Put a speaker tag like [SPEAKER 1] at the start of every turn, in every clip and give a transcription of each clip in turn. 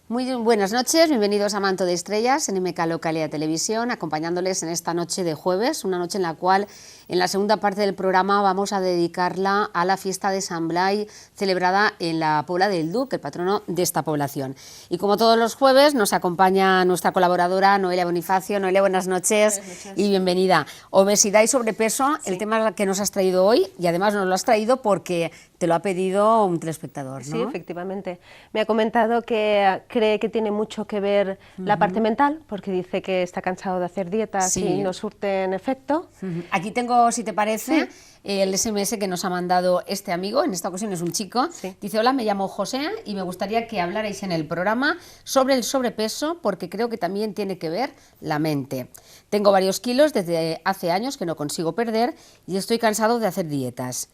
[SPEAKER 1] Muy buenas noches, bienvenidos a Manto de Estrellas en MK Localidad Televisión, acompañándoles en esta noche de jueves, una noche en la cual en la segunda parte del programa vamos a dedicarla a la fiesta de Sant Blai, celebrada en la Pobla del Duc, el patrono de esta población. Y como todos los jueves nos acompaña nuestra colaboradora Noelia Bonifacio. Noelia, buenas noches y bienvenida. Obesidad y sobrepeso, sí. El tema que nos has traído hoy, y además nos lo has traído porque te lo ha pedido un telespectador, ¿no?
[SPEAKER 2] Sí, efectivamente. Me ha comentado que cree que tiene mucho que ver la parte mental, porque dice que está cansado de hacer dietas y no surten efecto.
[SPEAKER 1] Aquí tengo, si te parece, el SMS que nos ha mandado este amigo, en esta ocasión es un chico. Dice: hola, me llamo José y me gustaría que hablarais en el programa sobre el sobrepeso, porque creo que también tiene que ver la mente. Tengo varios kilos desde hace años que no consigo perder y estoy cansado de hacer dietas.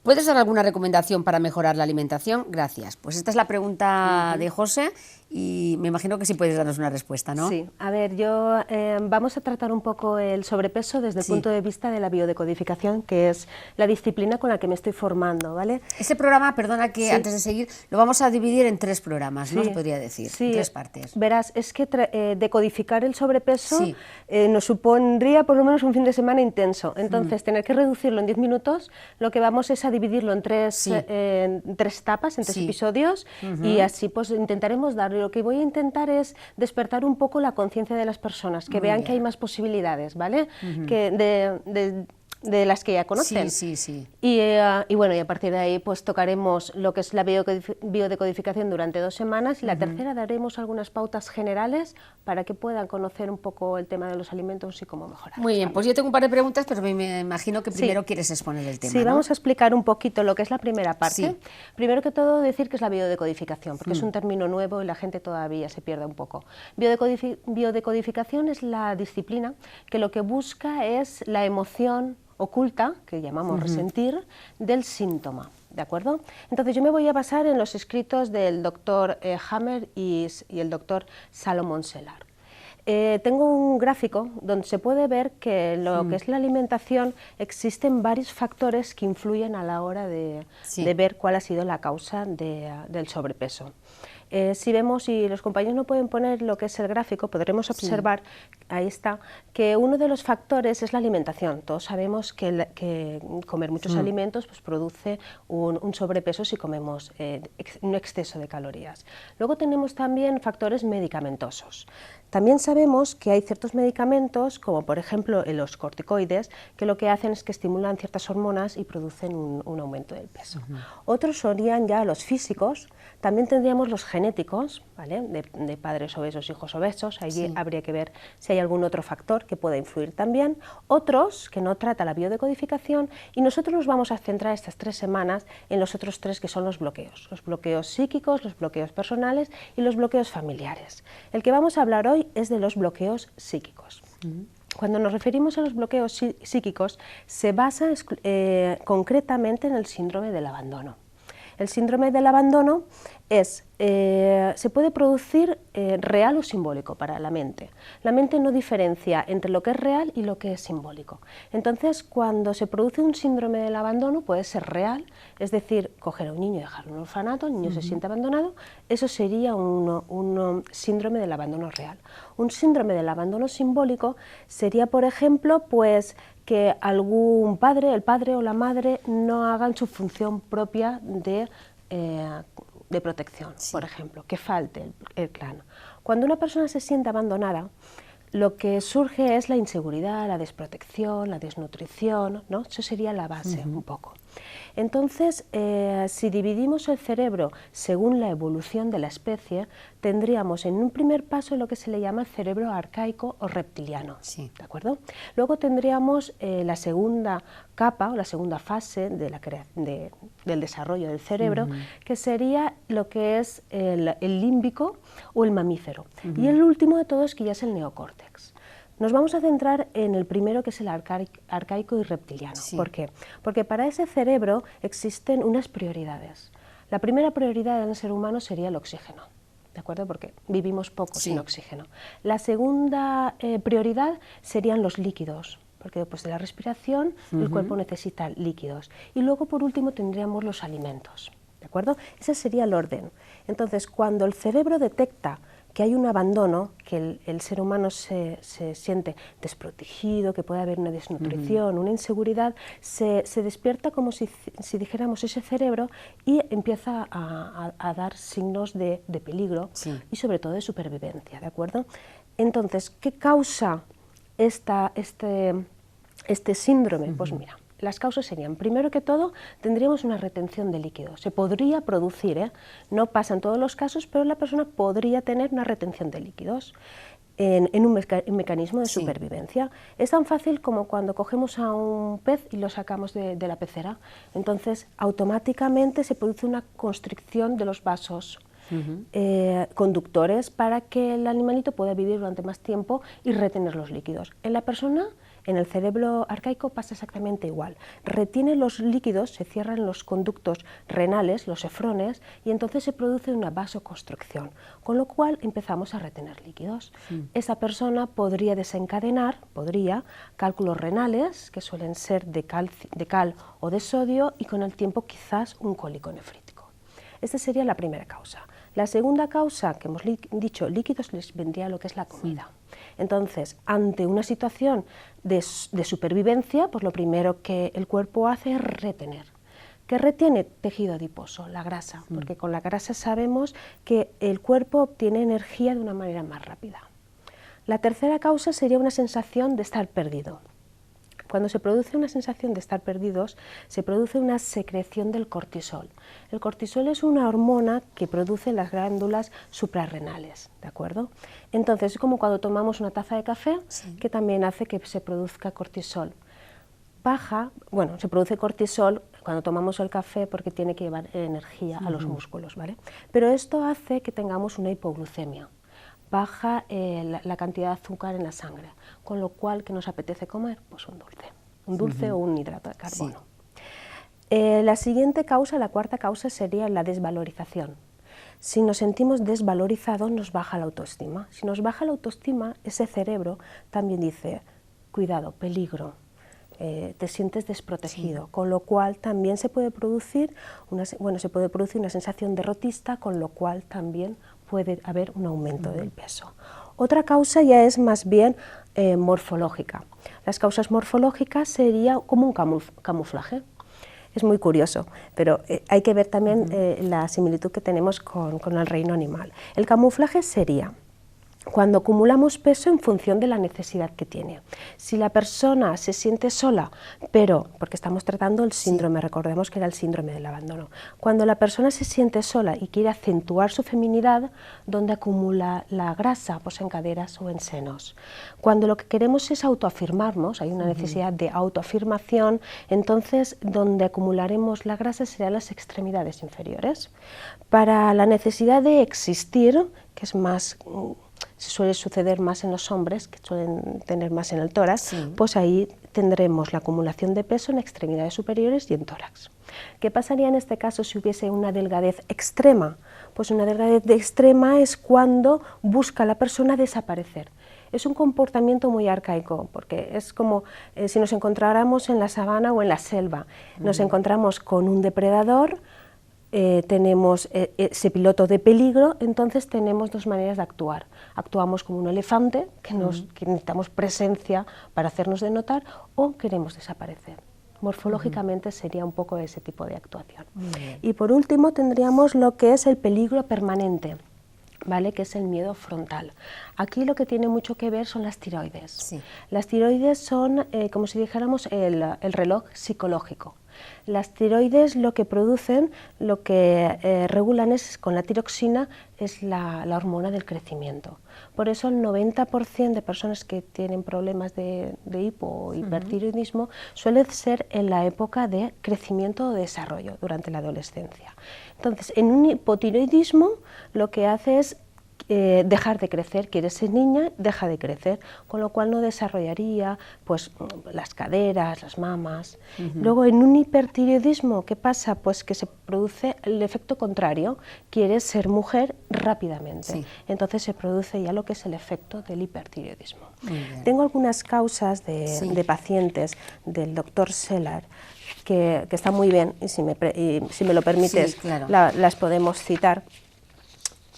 [SPEAKER 1] ¿Puedes dar alguna recomendación para mejorar la alimentación? Gracias. Pues esta es la pregunta de José y me imagino que sí puedes darnos una respuesta, ¿no?
[SPEAKER 2] Sí, a ver, vamos a tratar un poco el sobrepeso desde el punto de vista de la biodecodificación, que es la disciplina con la que me estoy formando, ¿vale?
[SPEAKER 1] Ese programa, perdona que antes de seguir, lo vamos a dividir en 3 programas, ¿no? Se podría decir, en 3 partes.
[SPEAKER 2] Verás, es que decodificar el sobrepeso nos supondría por lo menos un fin de semana intenso. Entonces, tener que reducirlo en 10 minutos, lo que vamos es a dividirlo en tres etapas, en 3 episodios, y así pues intentaremos darle. Lo que voy a intentar es despertar un poco la conciencia de las personas, que vean que hay más posibilidades, ¿vale? De las que ya conocen. Y bueno, y a partir de ahí pues tocaremos lo que es la biodecodificación durante 2 semanas, y la tercera daremos algunas pautas generales para que puedan conocer un poco el tema de los alimentos y cómo mejorar.
[SPEAKER 1] Muy bien, pues yo tengo un par de preguntas, pero me imagino que primero quieres exponer el tema,
[SPEAKER 2] Sí,
[SPEAKER 1] ¿no?
[SPEAKER 2] vamos a explicar un poquito lo que es la primera parte. Primero que todo decir que es la biodecodificación, porque es un término nuevo y la gente todavía se pierde un poco. Biodecodificación es la disciplina que lo que busca es la emoción oculta, que llamamos resentir, del síntoma, ¿de acuerdo? Entonces yo me voy a basar en los escritos del doctor Hammer y el doctor Salomón Selar. Tengo un gráfico donde se puede ver que lo que es la alimentación existen varios factores que influyen a la hora de ver cuál ha sido la causa del sobrepeso. Si vemos, y los compañeros no pueden poner lo que es el gráfico, podremos observar, ahí está, que uno de los factores es la alimentación. Todos sabemos que comer muchos alimentos pues, produce un sobrepeso si comemos un exceso de calorías. Luego tenemos también factores medicamentosos. También sabemos que hay ciertos medicamentos, como por ejemplo los corticoides, que lo que hacen es que estimulan ciertas hormonas y producen un aumento del peso. Otros serían ya los físicos. También tendríamos los genéticos, ¿vale? de padres obesos, hijos obesos. Allí habría que ver si hay algún otro factor que pueda influir también. Otros que no trata la biodecodificación, y nosotros nos vamos a centrar estas 3 semanas en los otros 3, que son los bloqueos psíquicos, los bloqueos personales y los bloqueos familiares. El que vamos a hablar hoy es de los bloqueos psíquicos. Cuando nos referimos a los bloqueos psíquicos, se basa concretamente en el síndrome del abandono. El síndrome del abandono se puede producir real o simbólico para la mente. La mente no diferencia entre lo que es real y lo que es simbólico. Entonces, cuando se produce un síndrome del abandono, puede ser real, es decir, coger a un niño y dejarlo en un orfanato, el niño se siente abandonado, eso sería un síndrome del abandono real. Un síndrome del abandono simbólico sería, por ejemplo, pues que algún padre, el padre o la madre, no hagan su función propia de protección, por ejemplo, que falte el clan. Cuando una persona se siente abandonada, lo que surge es la inseguridad, la desprotección, la desnutrición, ¿no? Eso sería la base un poco. Entonces, si dividimos el cerebro según la evolución de la especie, tendríamos en un primer paso lo que se le llama el cerebro arcaico o reptiliano, ¿de acuerdo? Luego tendríamos la segunda capa o la segunda fase del desarrollo del cerebro, que sería lo que es el límbico o el mamífero. Y el último de todos, que ya es el neocórtex. Nos vamos a centrar en el primero, que es el arcaico y reptiliano. ¿Por qué? Porque para ese cerebro existen unas prioridades. La primera prioridad del ser humano sería el oxígeno, ¿de acuerdo? Porque vivimos poco sin oxígeno. La segunda prioridad serían los líquidos, porque después de la respiración el cuerpo necesita líquidos. Y luego, por último, tendríamos los alimentos. ¿de acuerdo? Ese sería el orden. Entonces, cuando el cerebro detecta que hay un abandono, que el ser humano se siente desprotegido, que puede haber una desnutrición, una inseguridad, se despierta como si dijéramos ese cerebro y empieza a dar signos de peligro y sobre todo de supervivencia, ¿de acuerdo? Entonces, ¿qué causa este síndrome? Pues mira, las causas serían, primero que todo, tendríamos una retención de líquidos. Se podría producir, no pasa en todos los casos, pero la persona podría tener una retención de líquidos en un mecanismo de supervivencia. Es tan fácil como cuando cogemos a un pez y lo sacamos de la pecera. Entonces, automáticamente se produce una constricción de los vasos conductores para que el animalito pueda vivir durante más tiempo y retener los líquidos. En la persona, en el cerebro arcaico pasa exactamente igual. Retiene los líquidos, se cierran los conductos renales, los efrones, y entonces se produce una vasoconstricción, con lo cual empezamos a retener líquidos. Esa persona podría desencadenar, cálculos renales, que suelen ser de cal o de sodio, y con el tiempo quizás un cólico nefrítico. Esta sería la primera causa. La segunda causa, que hemos dicho líquidos, les vendría lo que es la comida. Entonces, ante una situación de supervivencia, pues lo primero que el cuerpo hace es retener. ¿Qué retiene? Tejido adiposo, la grasa, porque con la grasa sabemos que el cuerpo obtiene energía de una manera más rápida. La tercera causa sería una sensación de estar perdido. Cuando se produce una sensación de estar perdidos, se produce una secreción del cortisol. El cortisol es una hormona que produce las glándulas suprarrenales, ¿de acuerdo? Entonces, es como cuando tomamos una taza de café, que también hace que se produzca cortisol. Se produce cortisol cuando tomamos el café porque tiene que llevar energía a los músculos, ¿vale? Pero esto hace que tengamos una hipoglucemia. Baja la cantidad de azúcar en la sangre, con lo cual, ¿qué nos apetece comer? Pues un dulce o un hidrato de carbono. La siguiente causa, la cuarta causa, sería la desvalorización. Si nos sentimos desvalorizados, nos baja la autoestima. Si nos baja la autoestima, ese cerebro también dice, cuidado, peligro, te sientes desprotegido, con lo cual también se puede producir una sensación derrotista, con lo cual también puede haber un aumento del peso. Otra causa ya es más bien morfológica. Las causas morfológicas sería como un camuflaje. Es muy curioso, pero hay que ver también la similitud que tenemos con el reino animal. El camuflaje sería cuando acumulamos peso en función de la necesidad que tiene. Si la persona se siente sola, pero, porque estamos tratando el síndrome, recordemos que era el síndrome del abandono, cuando la persona se siente sola y quiere acentuar su feminidad, ¿dónde acumula la grasa? Pues en caderas o en senos. Cuando lo que queremos es autoafirmarnos, hay una necesidad de autoafirmación, entonces donde acumularemos la grasa serán las extremidades inferiores. Para la necesidad de existir, que es más... suele suceder más en los hombres, que suelen tener más en el tórax, pues ahí tendremos la acumulación de peso en extremidades superiores y en tórax. ¿Qué pasaría en este caso si hubiese una delgadez extrema? Pues una delgadez extrema es cuando busca la persona desaparecer. Es un comportamiento muy arcaico, porque es como si nos encontráramos en la sabana o en la selva. Nos encontramos con un depredador, tenemos ese piloto de peligro, entonces tenemos dos maneras de actuar. Actuamos como un elefante, que necesitamos presencia para hacernos de notar, o queremos desaparecer. Morfológicamente sería un poco ese tipo de actuación. Y por último tendríamos lo que es el peligro permanente, ¿vale? Que es el miedo frontal. Aquí lo que tiene mucho que ver son las tiroides. Las tiroides son, como si dijéramos, el reloj psicológico. Las tiroides lo que producen, lo que regulan es, con la tiroxina, es la hormona del crecimiento. Por eso el 90% de personas que tienen problemas de hipo o hipertiroidismo suele ser en la época de crecimiento o desarrollo, durante la adolescencia. Entonces, en un hipotiroidismo lo que hace es dejar de crecer, quiere ser niña, deja de crecer, con lo cual no desarrollaría pues las caderas, las mamas. Luego en un hipertiroidismo, ¿qué pasa? Pues que se produce el efecto contrario, quiere ser mujer rápidamente, entonces se produce ya lo que es el efecto del hipertiroidismo. Tengo algunas causas de pacientes del doctor Selar que están muy bien, y si me lo permites,
[SPEAKER 1] claro,
[SPEAKER 2] las podemos citar.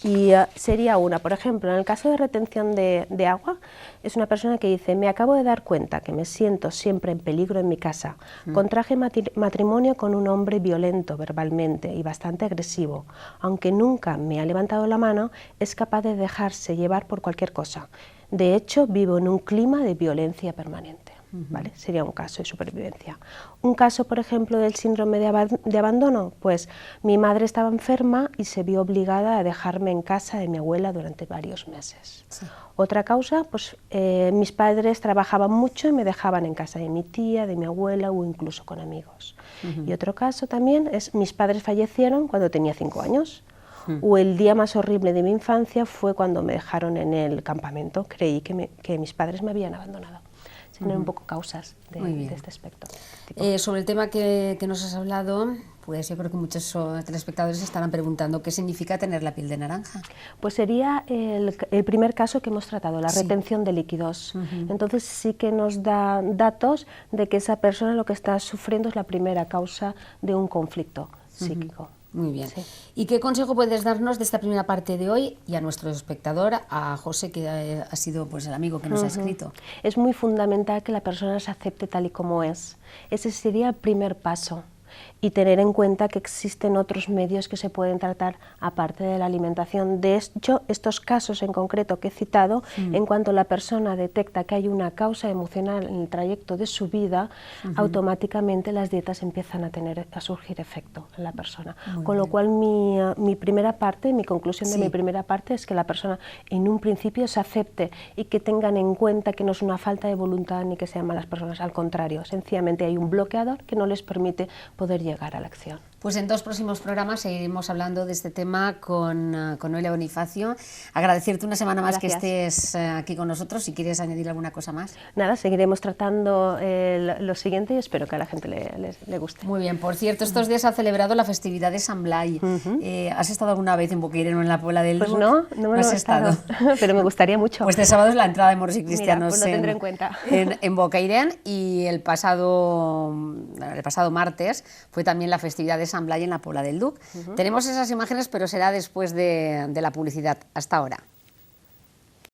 [SPEAKER 2] Y sería una, por ejemplo, en el caso de retención de agua, es una persona que dice: me acabo de dar cuenta que me siento siempre en peligro en mi casa, contraje matrimonio con un hombre violento verbalmente y bastante agresivo, aunque nunca me ha levantado la mano, es capaz de dejarse llevar por cualquier cosa. De hecho, vivo en un clima de violencia permanente. ¿Vale? Sería un caso de supervivencia. Un caso, por ejemplo, del síndrome de abandono, pues mi madre estaba enferma y se vio obligada a dejarme en casa de mi abuela durante varios meses. Otra causa, pues mis padres trabajaban mucho y me dejaban en casa de mi tía, de mi abuela o incluso con amigos. Y otro caso también es: mis padres fallecieron cuando tenía 5 años. O el día más horrible de mi infancia fue cuando me dejaron en el campamento. Creí que mis padres me habían abandonado. Tienen un poco causas de este aspecto.
[SPEAKER 1] Sobre el tema que nos has hablado, pues yo creo que muchos telespectadores estarán preguntando qué significa tener la piel de naranja.
[SPEAKER 2] Pues sería el primer caso que hemos tratado, la retención de líquidos. Entonces sí que nos da datos de que esa persona lo que está sufriendo es la primera causa de un conflicto psíquico.
[SPEAKER 1] Muy bien. ¿Y qué consejo puedes darnos de esta primera parte de hoy y a nuestro espectador, a José, que ha sido pues el amigo que nos ha escrito?
[SPEAKER 2] Es muy fundamental que la persona se acepte tal y como es. Ese sería el primer paso. Y tener en cuenta que existen otros medios que se pueden tratar aparte de la alimentación. De hecho, estos casos en concreto que he citado, en cuanto la persona detecta que hay una causa emocional en el trayecto de su vida, automáticamente las dietas empiezan a surgir efecto en la persona. Con lo cual mi primera parte, mi conclusión de mi primera parte es que la persona en un principio se acepte y que tengan en cuenta que no es una falta de voluntad ni que sean malas personas, al contrario, sencillamente hay un bloqueador que no les permite poder llegar a la acción.
[SPEAKER 1] Pues en 2 próximos programas seguiremos hablando de este tema con Noelia Bonifacio. Agradecerte una semana más que estés aquí con nosotros. Si quieres añadir alguna cosa más.
[SPEAKER 2] Nada, seguiremos tratando lo siguiente y espero que a la gente le guste.
[SPEAKER 1] Muy bien, por cierto, estos días ha celebrado la festividad de Sant Blai. ¿Has estado alguna vez en Bocairent o en la Puebla del Duc?
[SPEAKER 2] Pues no me lo he estado, pero me gustaría mucho.
[SPEAKER 1] Pues este sábado es la entrada de moros y cristianos.
[SPEAKER 2] Mira, pues lo tendré en cuenta.
[SPEAKER 1] En Bocairent, y el pasado martes fue también la festividad de Sant Blai en la Puebla del Duc. Tenemos esas imágenes, pero será después de la publicidad. Hasta ahora.